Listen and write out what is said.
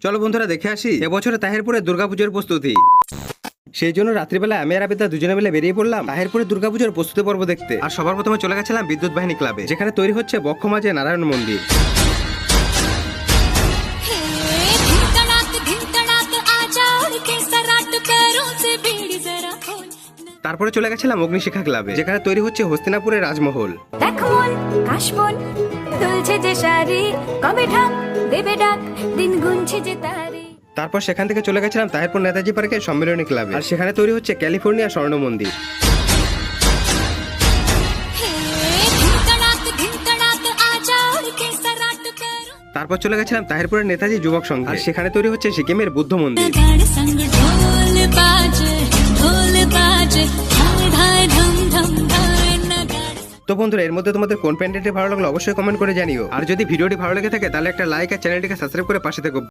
চলো বন্ধুরা দেখে আসি এবছরে তাহিরপুরে দুর্গাপুজোর প্রস্তুতি। সেই জন্য রাত্রিবেলা আমি আর আবিদা দুজনে মিলে বেরিয়ে পড়লাম তাহিরপুরে দুর্গাপুজোর প্রস্তুতি পর্ব দেখতে। আর সবার প্রথমে চলে গেছিলাম বিদ্যুৎ বাহিনী ক্লাবে, যেখানে তৈরি হচ্ছে বক্ষমাঝে নারায়ণ মন্দির। তারপরে চলে গেছিলাম অগ্নিশিখা ক্লাবে, যেখানে তৈরি হচ্ছে হস্তিনাপুরের রাজমহল। তারপর সেখান থেকে চলে গেছিলাম তাহিরপুর নেতাজি পার্কের সম্মেলনী ক্লাবে, আর সেখানে তৈরি হচ্ছে ক্যালিফোর্নিয়া স্বর্ণ মন্দির। তারপর চলে গেছিলাম তাহিরপুরের নেতাজি যুবক সংঘ, আর সেখানে তৈরি হচ্ছে সিকিমের বুদ্ধ মন্দির। তো বন্ধুরা, এর মধ্যে তোমাদের কোন প্যান্ডেলটি ভালো লাগলো অবশ্যই কমেন্ট করে জানিও। আর যদি ভিডিওটি ভালো লেগে থাকে তাহলে একটা লাইক আর চ্যানেলটিকে সাবস্ক্রাইব করে পাশে থেকো।